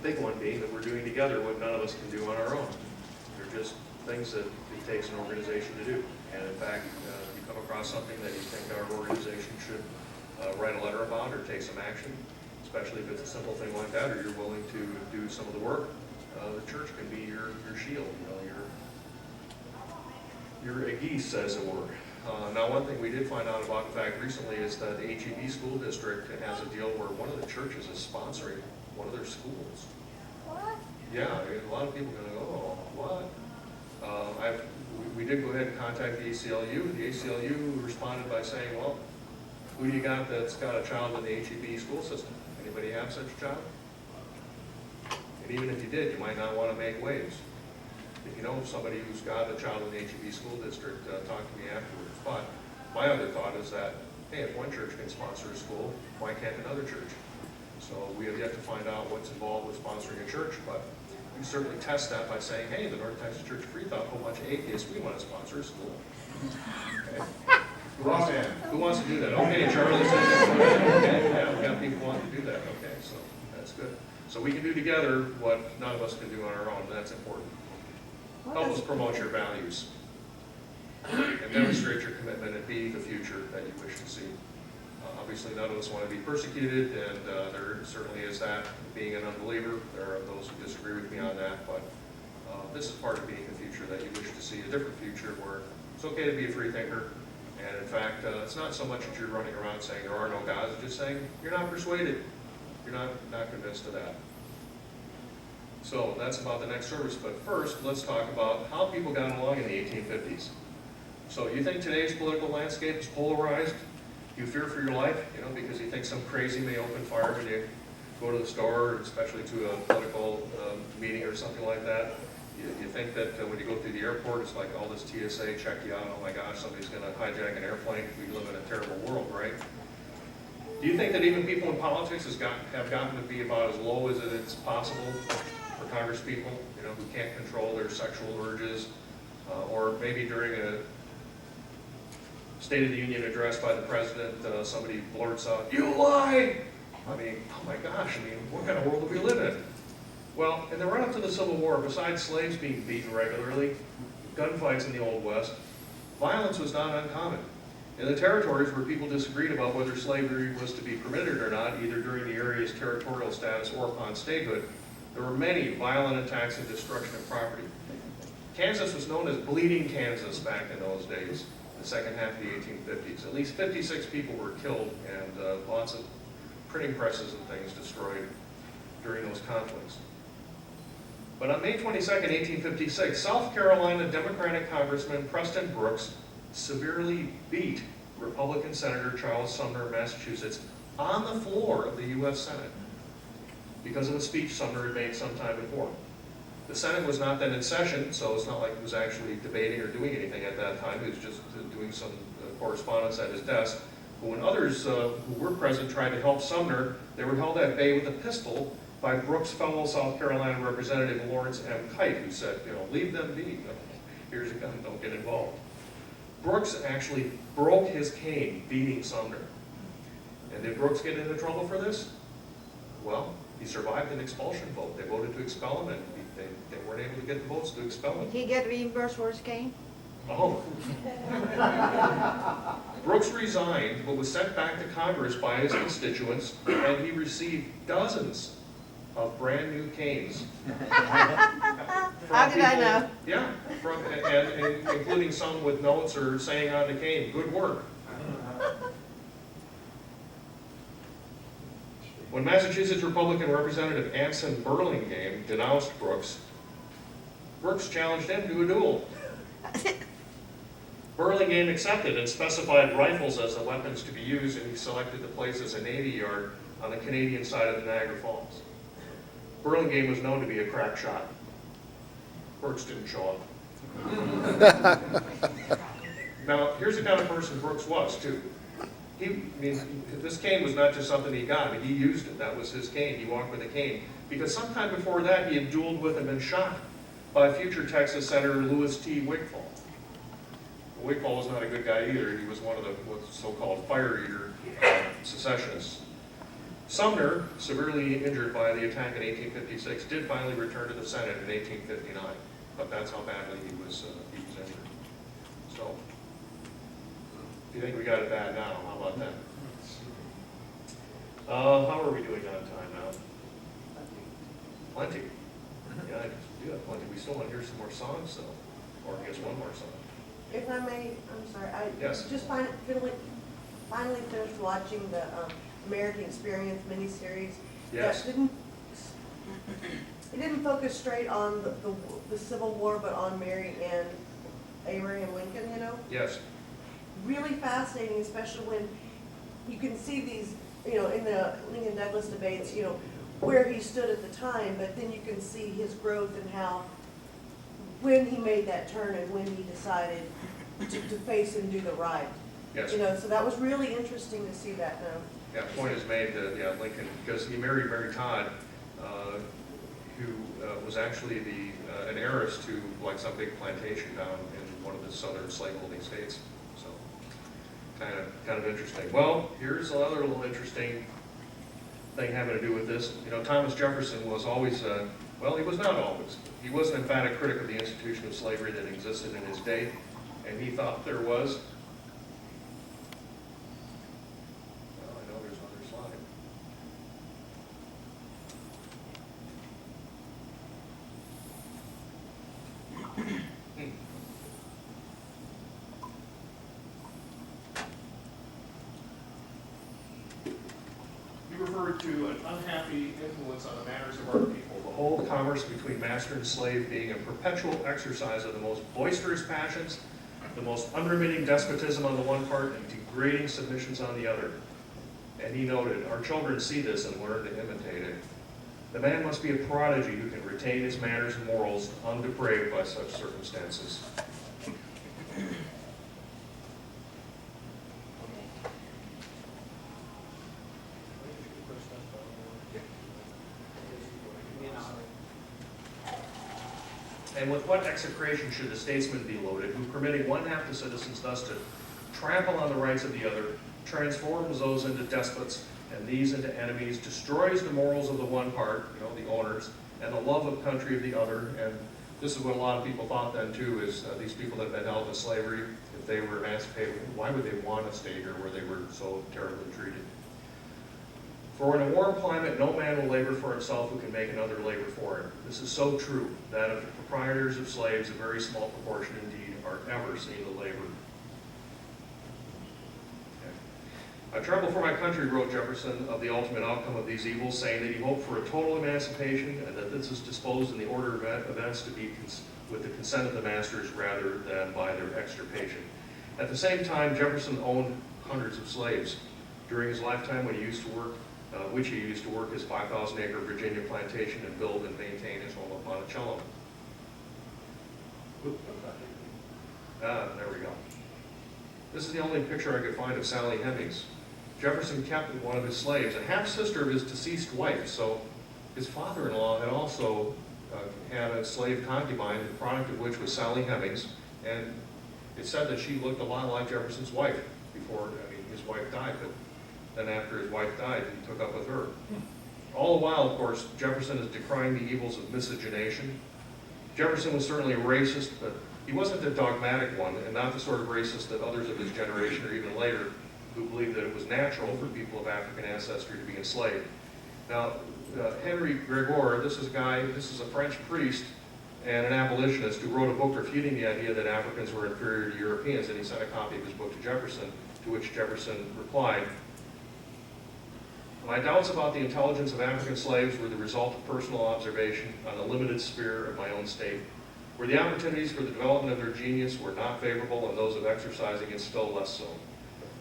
S1: Big one being that we're doing together what none of us can do on our own. They're just things that it takes an organization to do. And in fact, if you come across something that you think our organization should write a letter about or take some action, especially if it's a simple thing like that, or you're willing to do some of the work, the church can be your shield, your geese, as it were. Now, one thing we did find out about, in fact, recently is that the HEB school district has a deal where one of the churches is sponsoring one of their schools.
S4: What?
S1: Yeah, a lot of people are going to go, oh, what? We did go ahead and contact the ACLU. The ACLU responded by saying, well, who do you got that's got a child in the HEB school system? Anybody have such a child? And even if you did, you might not want to make waves. If you know somebody who's got a child in the HEB school district, talk to me afterwards. But my other thought is that, hey, if one church can sponsor a school, why can't another church? So we have yet to find out what's involved with sponsoring a church, but we certainly test that by saying, hey, the North Texas Church of Freethought, a whole bunch of atheists, we want to sponsor a school. Okay. Who wants to do that? Okay, Charlie says, okay, yeah, we got people wanting to do that. Okay, so that's good. So we can do together what none of us can do on our own, and that's important. Help us promote your values and demonstrate your commitment and be the future that you wish to see. Obviously, none of us want to be persecuted, and there certainly is that. Being an unbeliever, there are those who disagree with me on that, but this is part of being the future that you wish to see, a different future where it's okay to be a free thinker. And in fact, it's not so much that you're running around saying there are no gods, it's just saying you're not persuaded. You're not convinced of that. So that's about the next service, but first, let's talk about how people got along in the 1850s. So you think today's political landscape is polarized? You fear for your life, because you think some crazy may open fire when you go to the store, especially to a political meeting or something like that. You think that when you go through the airport, it's like all this TSA, check you out, oh my gosh, somebody's going to hijack an airplane. We live in a terrible world, right? Do you think that even people in politics have gotten to be about as low as it's possible for Congress people, who can't control their sexual urges, or maybe during a State of the Union address by the president, somebody blurts out, "You lied!" I mean, oh my gosh, what kind of world do we live in? Well, in the run-up to the Civil War, besides slaves being beaten regularly, gunfights in the Old West, violence was not uncommon. In the territories where people disagreed about whether slavery was to be permitted or not, either during the area's territorial status or upon statehood, there were many violent attacks and destruction of property. Kansas was known as Bleeding Kansas back in those days, the second half of the 1850s. At least 56 people were killed and lots of printing presses and things destroyed during those conflicts. But on May 22nd, 1856, South Carolina Democratic Congressman Preston Brooks severely beat Republican Senator Charles Sumner of Massachusetts on the floor of the U.S. Senate because of a speech Sumner had made some time before. The Senate was not then in session, so it's not like he was actually debating or doing anything at that time. He was just doing some correspondence at his desk. But when others who were present tried to help Sumner, they were held at bay with a pistol by Brooks' fellow South Carolina Representative Lawrence M. Kite, who said, leave them be. Here's a gun, don't get involved. Brooks actually broke his cane beating Sumner. And did Brooks get into trouble for this? Well, he survived an expulsion vote. They voted to expel him, and they weren't able to get the votes to expel him.
S3: Did he get reimbursed for his cane?
S1: Oh. Brooks resigned, but was sent back to Congress by his constituents, and he received dozens of brand new canes.
S3: How did I know?
S1: Yeah, and including some with notes or saying on the cane, "Good work." When Massachusetts Republican Representative Anson Burlingame denounced Brooks, Brooks challenged him to a duel. Burlingame accepted and specified rifles as the weapons to be used, and he selected the place as a Navy yard on the Canadian side of the Niagara Falls. Burlingame was known to be a crack shot. Brooks didn't show up. Now, here's the kind of person Brooks was, too. This cane was not just something he got. He used it. That was his cane. He walked with a cane. Because sometime before that, he had dueled with and been shot by future Texas Senator Louis T. Wigfall. Wigfall was not a good guy either. He was one of the so-called fire eater secessionists. Sumner, severely injured by the attack in 1856, did finally return to the Senate in 1859. But that's how badly he was injured. So, if you think we got it bad now, how about that? How are we doing on time now? Plenty. Yeah, I do have plenty. We still want to hear some more songs, though. Or I guess one more song.
S7: If I may, I'm sorry, I
S1: Yes.
S7: just finally finished watching the American Experience miniseries.
S1: Yes.
S7: It didn't focus straight on the Civil War, but on Mary and Abraham Lincoln,
S1: Yes.
S7: Really fascinating, especially when you can see these, in the Lincoln-Douglas debates, where he stood at the time, but then you can see his growth and how, when he made that turn and when he decided to face and do the right.
S1: Yes.
S7: So that was really interesting to see that now.
S1: Yeah, point is made that, Lincoln, because he married Mary Todd, who was actually an heiress to like some big plantation down in one of the southern slaveholding states. So kind of interesting. Well, here's another little interesting thing having to do with this. You know, Thomas Jefferson was always, well, he was not always. He was an emphatic critic of the institution of slavery that existed in his day, and he thought there was. Well, I know there's another slide. He referred to an unhappy influence on the manners of our people, the whole commerce between master and slave being a perpetual exercise of the most boisterous passions, the most unremitting despotism on the one part, and degrading submissions on the other. And he noted, our children see this and learn to imitate it. The man must be a prodigy who can retain his manners and morals undepraved by such circumstances. And with what execration should the statesman be loaded, who permitting one half the citizens thus to trample on the rights of the other, transforms those into despots and these into enemies, destroys the morals of the one part, you know, the owners, and the love of country of the other. And this is what a lot of people thought then too, is these people that had been held in slavery, if they were emancipated, why would they want to stay here where they were so terribly treated? For in a warm climate, no man will labor for himself who can make another labor for him. This is so true, that of the proprietors of slaves, a very small proportion indeed are ever seen to labor. I tremble for my country, wrote Jefferson, of the ultimate outcome of these evils, saying that he hoped for a total emancipation and that this is disposed in the order of events to be with the consent of the masters rather than by their extirpation. At the same time, Jefferson owned hundreds of slaves. During his lifetime, when he used to work, his 5,000-acre Virginia plantation and build and maintain his home at Monticello. There we go. This is the only picture I could find of Sally Hemings. Jefferson kept one of his slaves, a half-sister of his deceased wife, so his father-in-law had also had a slave concubine, the product of which was Sally Hemings, and it's said that she looked a lot like Jefferson's wife before, his wife died, but then after his wife died, he took up with her. All the while, of course, Jefferson is decrying the evils of miscegenation. Jefferson was certainly a racist, but he wasn't a dogmatic one, and not the sort of racist that others of his generation, or even later, who believed that it was natural for people of African ancestry to be enslaved. Now, Henry Gregor, this is a French priest and an abolitionist who wrote a book refuting the idea that Africans were inferior to Europeans, and he sent a copy of his book to Jefferson, to which Jefferson replied, my doubts about the intelligence of African slaves were the result of personal observation on the limited sphere of my own state, where the opportunities for the development of their genius were not favorable and those of exercising it still less so.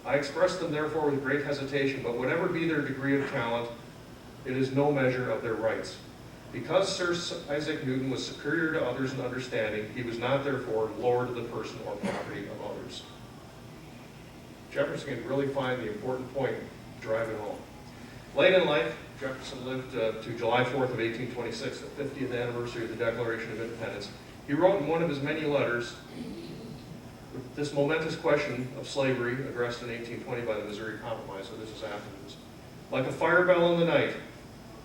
S1: I express them therefore with great hesitation, but whatever be their degree of talent, it is no measure of their rights. Because Sir Isaac Newton was superior to others in understanding, he was not therefore lord of the person or property of others. Jefferson could really find the important point, drive it home. Late in life, Jefferson lived to July 4th of 1826, the 50th anniversary of the Declaration of Independence. He wrote in one of his many letters this momentous question of slavery addressed in 1820 by the Missouri Compromise, so this is afterwards. Like a fire bell in the night,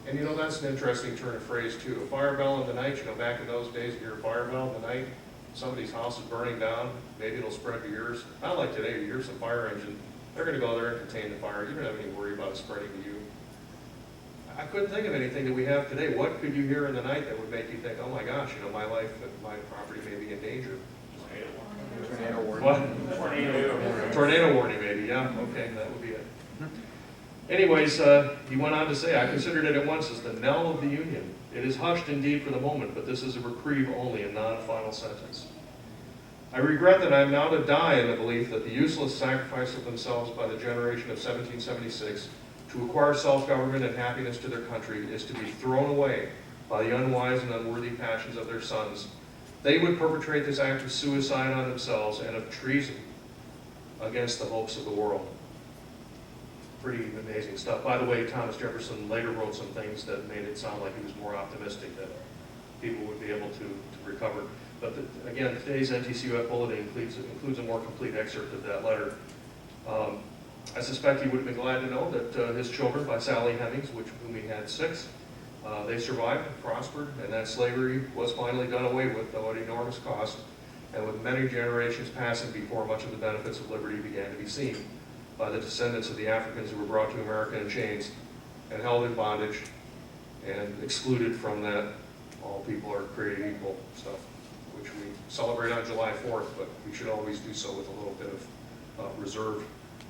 S1: and you know that's an interesting turn of phrase too, a fire bell in the night, you know back in those days you hear a fire bell in the night, somebody's house is burning down, maybe it'll spread to yours. Not like today, you hear some fire engine, they're going to go there and contain the fire, you don't have any worry about it spreading to you. I couldn't think of anything that we have today. What could you hear in the night that would make you think, oh my gosh, you know, my life and my property may be in danger?
S2: Tornado warning.
S1: What? Tornado warning, maybe, yeah, okay, that would be it. Anyways, he went on to say, I considered it at once as the knell of the Union. It is hushed indeed for the moment, but this is a reprieve only and not a final sentence. I regret that I am now to die in the belief that the useless sacrifice of themselves by the generation of 1776 to acquire self-government and happiness to their country is to be thrown away by the unwise and unworthy passions of their sons. They would perpetrate this act of suicide on themselves and of treason against the hopes of the world. Pretty amazing stuff. By the way, Thomas Jefferson later wrote some things that made it sound like he was more optimistic that people would be able to recover. But again, today's NTCUF bulletin includes a more complete excerpt of that letter. I suspect he would have been glad to know that his children, by Sally Hemings, whom he had 6, they survived and prospered, and that slavery was finally done away with, though at enormous cost, and with many generations passing before much of the benefits of liberty began to be seen by the descendants of the Africans who were brought to America in chains and held in bondage and excluded from that all people are created equal stuff, which we celebrate on July 4th, but we should always do so with a little bit of reserve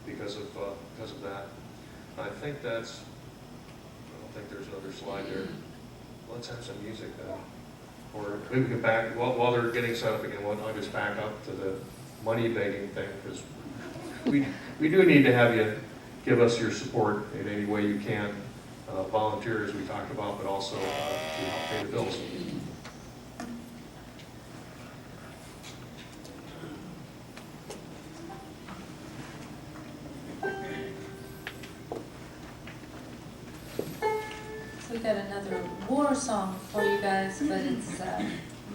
S1: because of that. I think that's, I don't think there's another slide there. Let's have some music then. Or maybe we can back, while they're getting set up again, I'll just back up to the money begging thing, because we do need to have you give us your support in any way you can. Volunteer, as we talked about, but also to help pay the bills.
S5: So we got another war song for you guys, but it's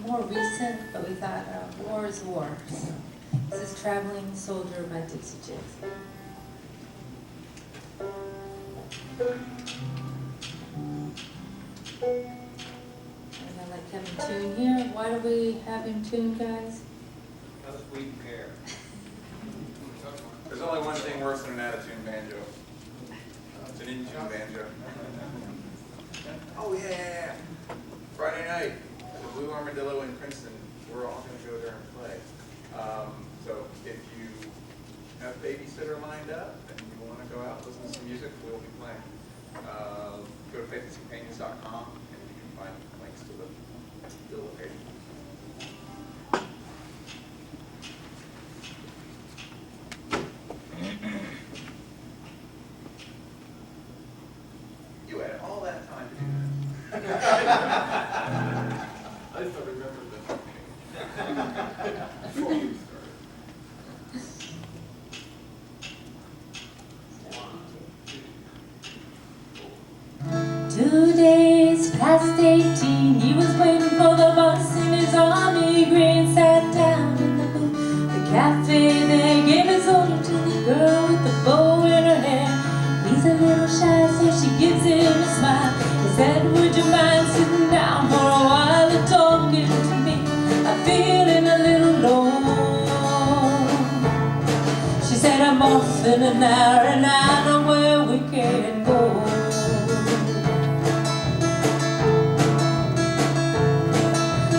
S5: more recent, but we thought war is war. So this is Traveling Soldier by Dixie Chicks. And I like having tune here. Why do we have him tune, guys?
S2: Because we care. There's only one thing worse than an out-of-tune banjo. It's an in-tune banjo. Oh yeah. Friday night, at the Blue Armadillo in Princeton. We're all going to go there and play. So if you have a babysitter lined up and you want to go out and listen to some music, we'll be playing. Go to faithandcompanions.com and you can find links to the location. You had all that time to do that. I just don't remember that. Before you started.
S5: 2 days past 18, he was waiting for the bus in his army green. Sat down in the booth, the cafe there, gave his order to the girl with the bow in her hair. He's a little shy, so she gives him a smile. He said, would you mind sitting down for a while and talking to me? I'm feeling a little low. She said, I'm off in an hour and I know where we can go.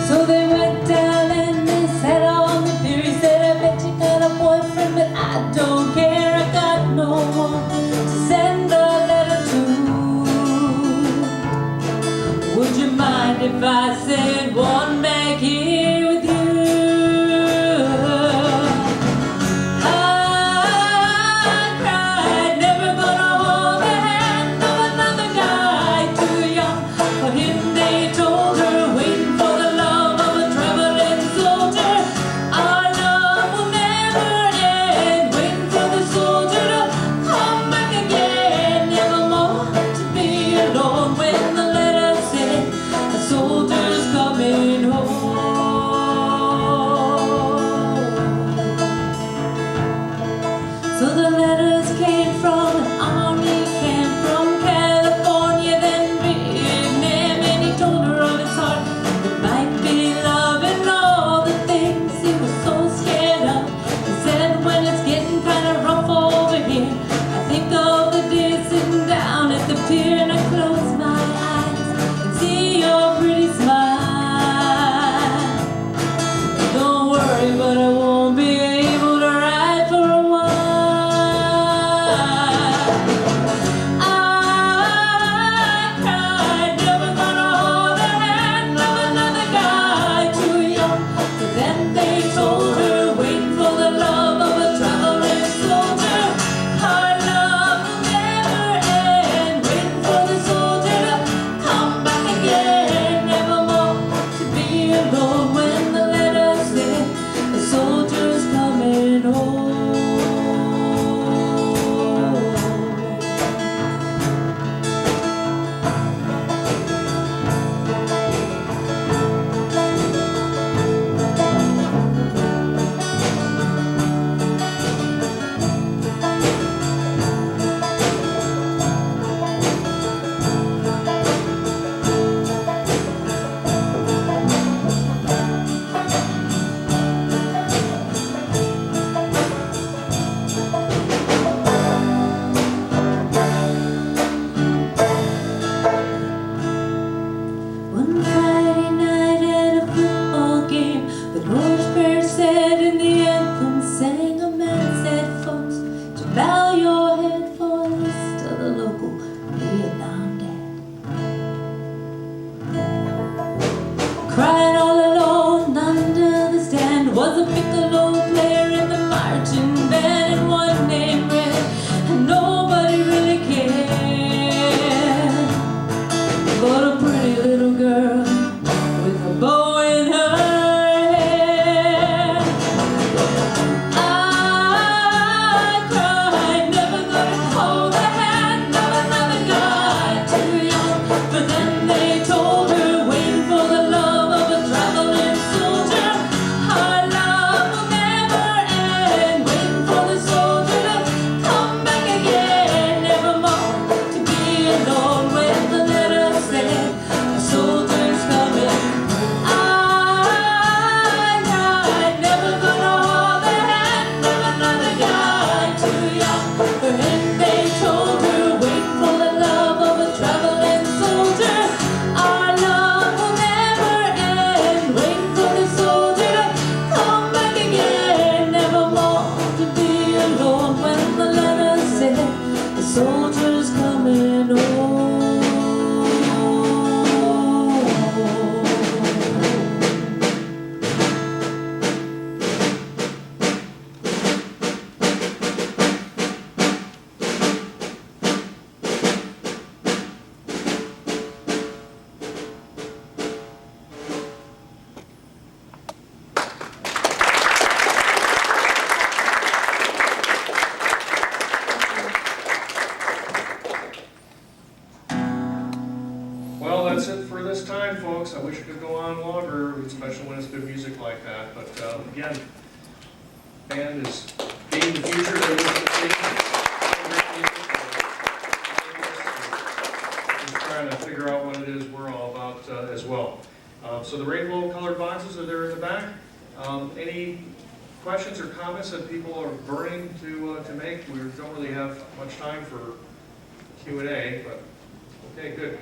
S5: So they went down and they sat on the pier. He said, I bet you got a boyfriend, but I don't care. I got no one to send a letter to. Would you mind if I said one back here with you? I cried, never gonna hold the hand of another guy too young for him. They told her, waiting for the love of a traveling soldier. Our love will never end. Waiting for the soldier to come back again. Never more to be alone. When the letter said, a soldier's coming home. So the letters came from an army camp from California, then Vietnam, and he told her of his heart. It might be love and all the things he was so scared of. He said, when it's getting kind of rough over here, I think of the days sitting down at the pier and I close my eyes and see your pretty smile. Don't worry, but I won't be able to ride for a while. soldiers coming home.
S1: Well, that's it for this time, folks. I wish it could go on longer, especially when it's good music like that. But again, band is being the future that we want to see. Just trying to figure out what it is we're all about as well. So the rainbow colored boxes are there in the back. Any questions or comments that people are burning to make? We don't really have much time for Q&A, but okay, good.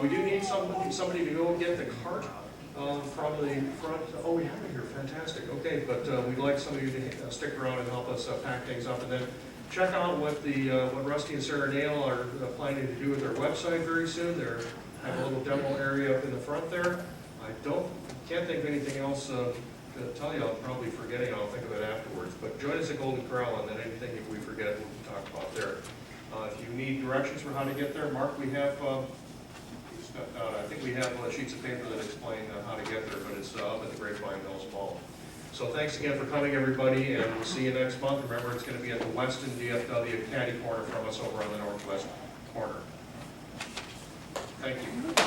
S1: We do need somebody to go get the cart from the front. Oh, we have it here, fantastic. Okay, but we'd like somebody to stick around and help us pack things up, and then check out what Rusty and Sarah Nail are planning to do with their website very soon. They have a little demo area up in the front there. Can't think of anything else to tell you. I'm probably forgetting. I'll think of it afterwards. But join us at Golden Corral, and then anything if we forget, we'll talk about there. If you need directions for how to get there, Mark, we have, I think we have sheets of paper that explain how to get there, but it's up at the Grapevine Mills Mall. So thanks again for coming, everybody, and we'll see you next month. Remember, it's going to be at the Weston DFW caddy corner from us over on the northwest corner. Thank you.